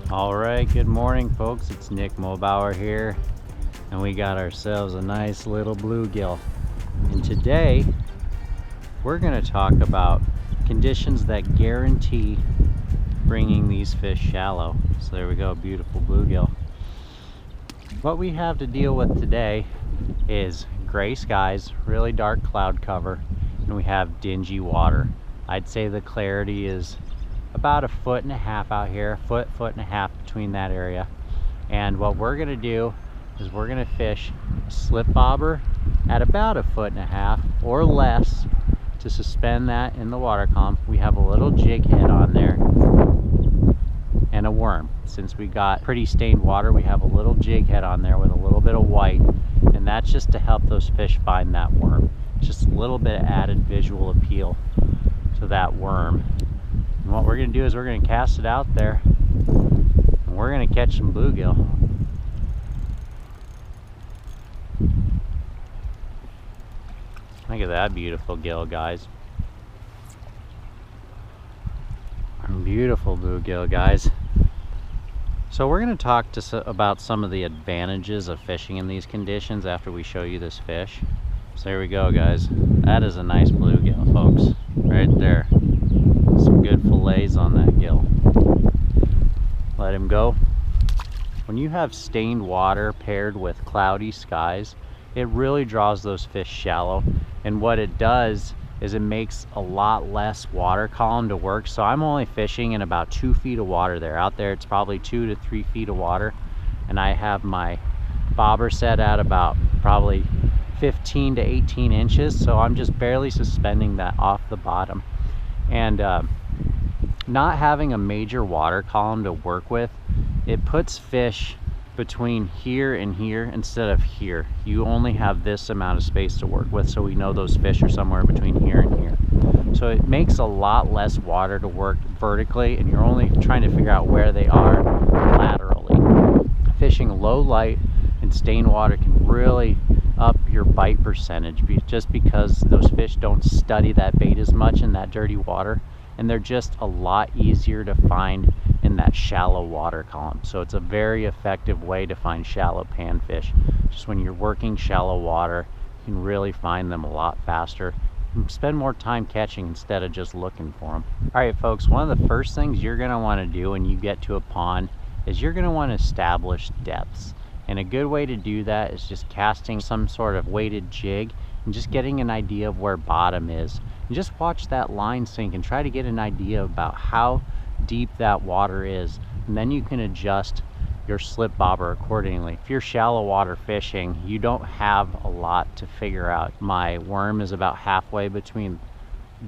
Alright, good morning folks, it's Nick Mobauer here, and we got ourselves a nice little bluegill. And today we're going to talk about conditions that guarantee bringing these fish shallow. So there we go, beautiful bluegill. What we have to deal with today is gray skies, really dark cloud cover, and we have dingy water. I'd say the clarity is about 1.5 foot out here, foot and a half between that area. And what we're going to do is we're going to fish a slip bobber at about 1.5 foot or less to suspend that in the water column. We have a little jig head on there and a worm. Since we got pretty stained water, we have a little jig head on there with a little bit of white, and that's just to help those fish find that worm. Just a little bit of added visual appeal to that worm. And what we're going to do is we're going to cast it out there and we're going to catch some bluegill. Look at that beautiful gill, guys. Beautiful bluegill, guys. So we're going to talk about some of the advantages of fishing in these conditions after we show you this fish. So there we go, guys. That is a nice bluegill, folks. Right there. Some good fillets on that gill. Let him go. When you have stained water paired with cloudy skies, it really draws those fish shallow. And what it does is it makes a lot less water column to work. So I'm only fishing in about 2 feet of water there. Out there it's probably 2 to 3 feet of water. And I have my bobber set at about probably 15 to 18 inches. So I'm just barely suspending that off the bottom. And not having a major water column to work with, it puts fish between here and here instead of here. You only have this amount of space to work with, so we know those fish are somewhere between here and here. So it makes a lot less water to work vertically, and you're only trying to figure out where they are laterally. Fishing low light and stained water can really up your bite percentage just because those fish don't study that bait as much in that dirty water, and they're just a lot easier to find in that shallow water column. So it's a very effective way to find shallow panfish. Just when you're working shallow water, you can really find them a lot faster and spend more time catching instead of just looking for them. All right, folks, one of the first things you're going to want to do when you get to a pond is you're going to want to establish depths. And a good way to do that is just casting some sort of weighted jig and just getting an idea of where bottom is. And just watch that line sink and try to get an idea about how deep that water is. And then you can adjust your slip bobber accordingly. If you're shallow water fishing, you don't have a lot to figure out. My worm is about halfway between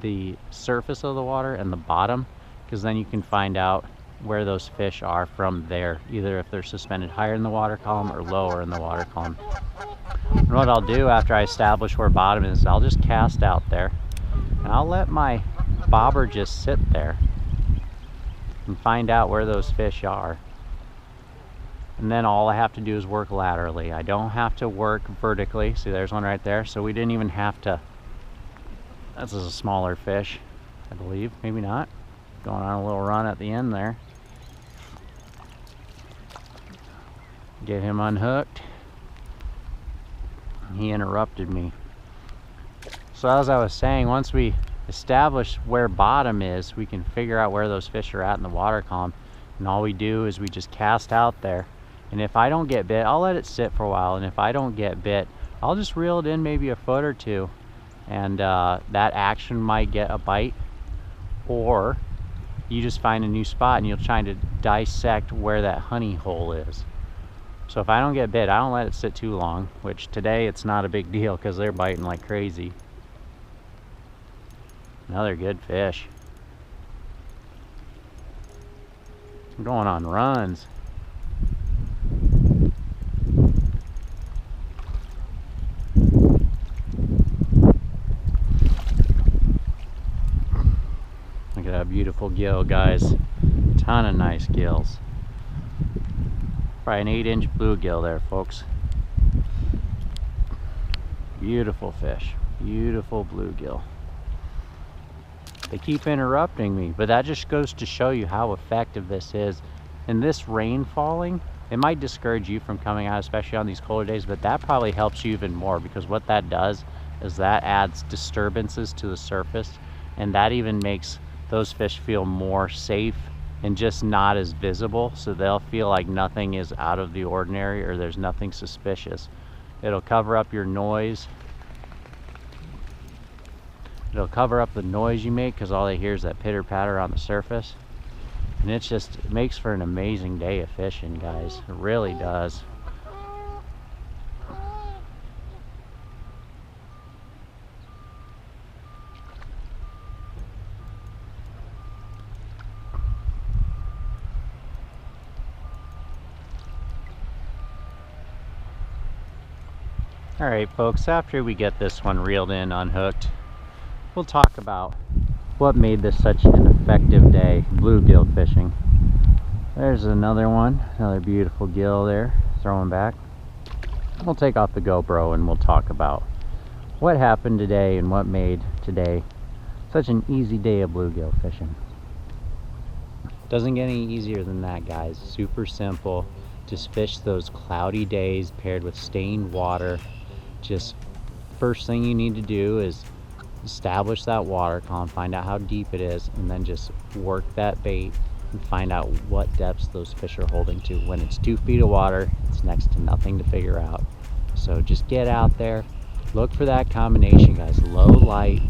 the surface of the water and the bottom, because then you can find out where those fish are from there, either if they're suspended higher in the water column or lower in the water column. And what I'll do after I establish where bottom is, I'll just cast out there and I'll let my bobber just sit there and find out where those fish are. And then all I have to do is work laterally. I don't have to work vertically. See, there's one right there. So we didn't even have to, that's a smaller fish, I believe, maybe not. Going on a little run at the end there. Get him unhooked. He interrupted me. So as I was saying, once we establish where bottom is, we can figure out where those fish are at in the water column. And all we do is we just cast out there. And if I don't get bit, I'll let it sit for a while. And if I don't get bit, I'll just reel it in maybe 1 foot or 2. And that action might get a bite. Or you just find a new spot and you'll try to dissect where that honey hole is. So if I don't get bit, I don't let it sit too long, which today it's not a big deal because they're biting like crazy. Another good fish. I'm going on runs. Look at that beautiful gill, guys. Ton of nice gills. Probably an 8-inch bluegill there, folks. Beautiful fish. Beautiful bluegill. They keep interrupting me, but that just goes to show you how effective this is And this rain falling, it might discourage you from coming out, especially on these colder days, but that probably helps you even more, because what that does is that adds disturbances to the surface, and that even makes those fish feel more safe and just not as visible, so they'll feel like nothing is out of the ordinary or there's nothing suspicious. It'll cover up your noise. It'll cover up the noise you make, because all they hear is that pitter patter on the surface. And it makes for an amazing day of fishing, guys. It really does. Alright folks, after we get this one reeled in, unhooked, we'll talk about what made this such an effective day bluegill fishing. There's another one, another beautiful gill there, throwing back. We'll take off the GoPro and we'll talk about what happened today and what made today such an easy day of bluegill fishing. Doesn't get any easier than that, guys. Super simple. Just fish those cloudy days paired with stained water. Just first thing you need to do is establish that water column, find out how deep it is, and then just work that bait and find out what depths those fish are holding to. When it's 2 feet of water, it's next to nothing to figure out. So just get out there, look for that combination, guys. Low light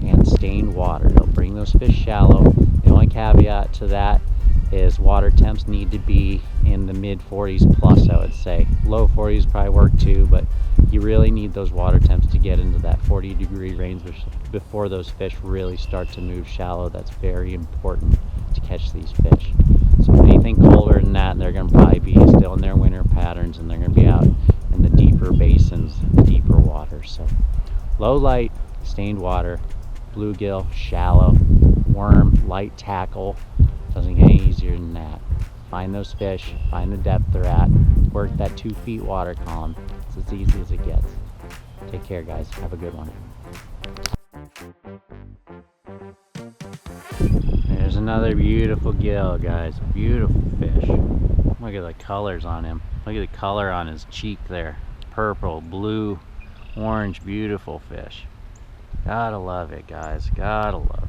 and stained water. It'll bring those fish shallow. The only caveat to that is water temps need to be in the mid 40s plus, I would say. Low 40s probably work too, but you really need those water temps to get into that 40-degree range before those fish really start to move shallow. That's very important to catch these fish. So anything colder than that, they're going to probably be still in their winter patterns, and they're going to be out in the deeper basins, deeper water. So low light, stained water, bluegill, shallow, worm, light tackle. Doesn't get any easier than that. Find those fish, find the depth they're at, work that 2 feet water column. It's as easy as it gets. Take care, guys. Have a good one. There's another beautiful gill, guys. Beautiful fish. Look at the colors on him. Look at the color on his cheek there. Purple, blue, orange, beautiful fish. Gotta love it, guys. Gotta love it.